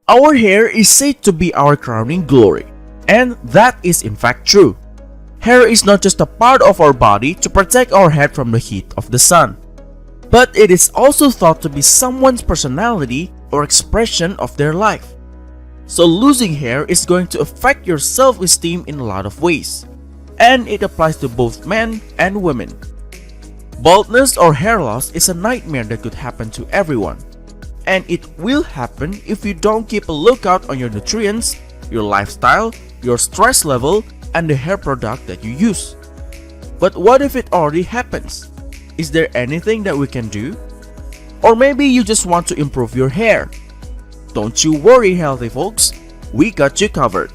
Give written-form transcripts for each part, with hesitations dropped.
Our hair is said to be our crowning glory, and that is in fact true. Hair is not just a part of our body to protect our head from the heat of the sun, but it is also thought to be someone's personality or expression of their life. So losing hair is going to affect your self-esteem in a lot of ways, and it applies to both men and women. Baldness or hair loss is a nightmare that could happen to everyone, and it will happen if you don't keep a lookout on your nutrients, your lifestyle, your stress level, and the hair product that you use. But what if it already happens? Is there anything that we can do? Or maybe you just want to improve your hair. Don't you worry, healthy folks, we got you covered.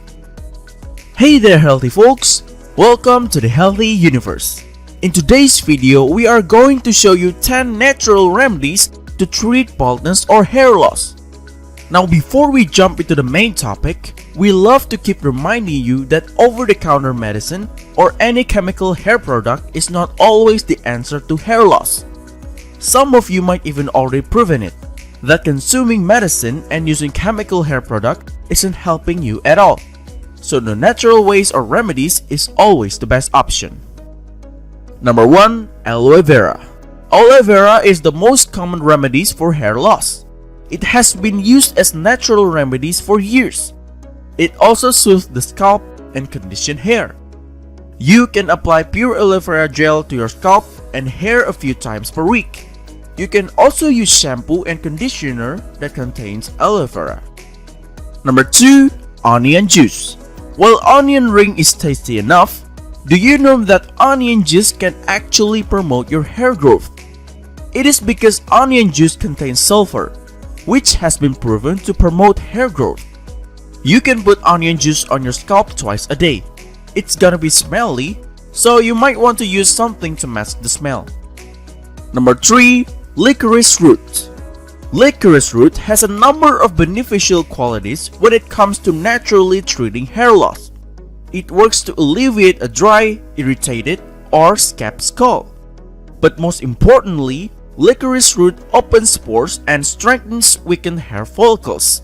Hey there, healthy folks, welcome to the Healthy Universe. In today's video, we are going to show you 10 natural remedies to treat baldness or hair loss. Now before we jump into the main topic, we love to keep reminding you that over-the-counter medicine or any chemical hair product is not always the answer to hair loss. Some of you might even already proven it, that consuming medicine and using chemical hair product isn't helping you at all. So the natural ways or remedies is always the best option. Number 1. Aloe vera. Aloe vera is the most common remedies for hair loss. It has been used as natural remedies for years. It also soothes the scalp and condition hair. You can apply pure aloe vera gel to your scalp and hair a few times per week. You can also use shampoo and conditioner that contains aloe vera. Number 2. Onion juice. While onion ring is tasty enough, do you know that onion juice can actually promote your hair growth? It is because onion juice contains sulfur, which has been proven to promote hair growth. You can put onion juice on your scalp twice a day. It's gonna be smelly, so you might want to use something to mask the smell. Number 3. Licorice root. Licorice root has a number of beneficial qualities when it comes to naturally treating hair loss. It works to alleviate a dry, irritated, or scabbed scalp. But most importantly, licorice root opens pores and strengthens weakened hair follicles,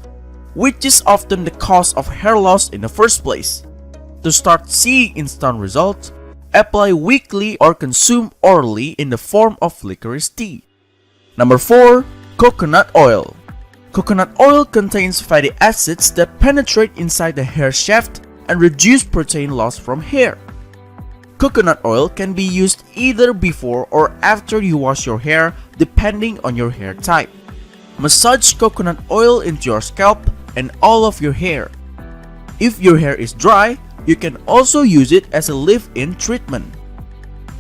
which is often the cause of hair loss in the first place. To start seeing instant results, apply weekly or consume orally in the form of licorice tea. Number 4. Coconut oil. Coconut oil contains fatty acids that penetrate inside the hair shaft and reduce protein loss from hair. Coconut oil can be used either before or after you wash your hair depending on your hair type. Massage coconut oil into your scalp and all of your hair. If your hair is dry, you can also use it as a leave-in treatment.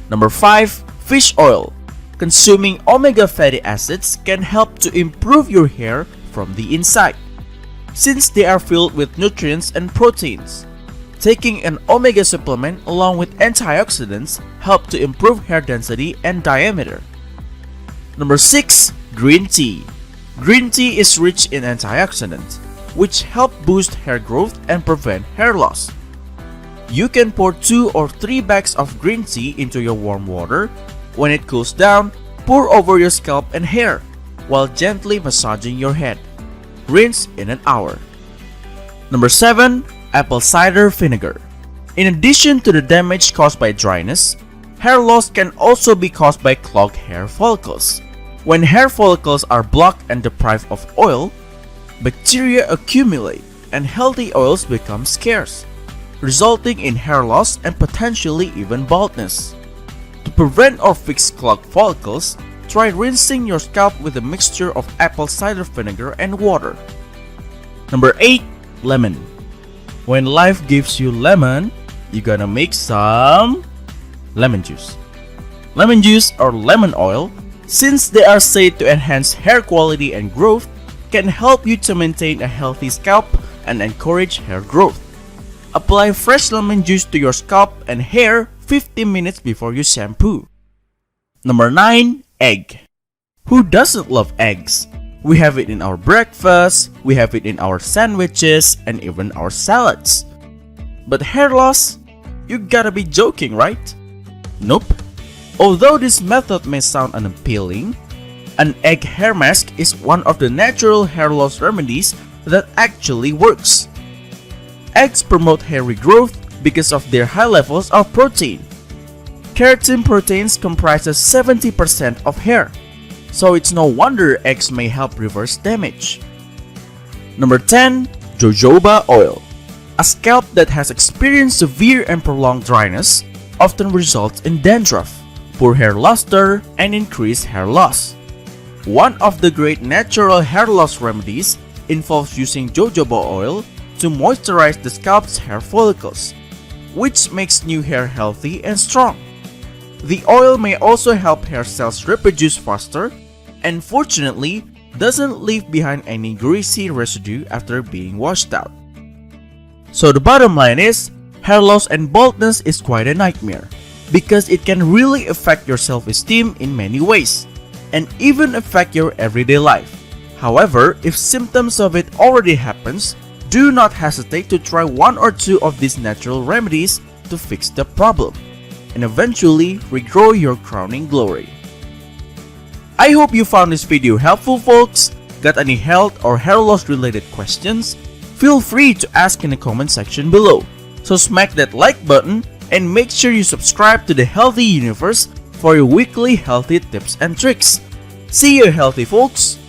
Number 5. Fish oil. Consuming omega fatty acids can help to improve your hair from the inside, since they are filled with nutrients and proteins. Taking an omega supplement along with antioxidants help to improve hair density and diameter. Number 6. Green tea. Green tea is rich in antioxidants, which help boost hair growth and prevent hair loss. You can pour 2 or 3 bags of green tea into your warm water. When it cools down, pour over your scalp and hair while gently massaging your head. Rinse in an hour. Number 7. Apple cider vinegar. In addition to the damage caused by dryness, hair loss can also be caused by clogged hair follicles. When hair follicles are blocked and deprived of oil, bacteria accumulate and healthy oils become scarce, resulting in hair loss and potentially even baldness. To prevent or fix clogged follicles, try rinsing your scalp with a mixture of apple cider vinegar and water. Number 8. Lemon. When life gives you lemon, you gotta make some lemon juice. Lemon juice or lemon oil, since they are said to enhance hair quality and growth, can help you to maintain a healthy scalp and encourage hair growth. Apply fresh lemon juice to your scalp and hair 15 minutes before you shampoo. Number 9. Egg. Who doesn't love eggs? We have it in our breakfast, we have it in our sandwiches, and even our salads. But hair loss? You gotta be joking, right? Nope. Although this method may sound unappealing, an egg hair mask is one of the natural hair loss remedies that actually works. Eggs promote hair regrowth because of their high levels of protein. Keratin proteins comprises 70% of hair, so it's no wonder eggs may help reverse damage. Number 10. Jojoba oil. A scalp that has experienced severe and prolonged dryness often results in dandruff, poor hair luster, and increased hair loss. One of the great natural hair loss remedies involves using jojoba oil to moisturize the scalp's hair follicles, which makes new hair healthy and strong. The oil may also help hair cells reproduce faster and fortunately doesn't leave behind any greasy residue after being washed out. So the bottom line is, hair loss and baldness is quite a nightmare because it can really affect your self-esteem in many ways and even affect your everyday life. However, if symptoms of it already happens, do not hesitate to try one or two of these natural remedies to fix the problem and eventually regrow your crowning glory. I hope you found this video helpful, folks. Got any health or hair loss related questions? Feel free to ask in the comment section below. So smack that like button and make sure you subscribe to the Healthy Universe for your weekly healthy tips and tricks. See you healthy, folks!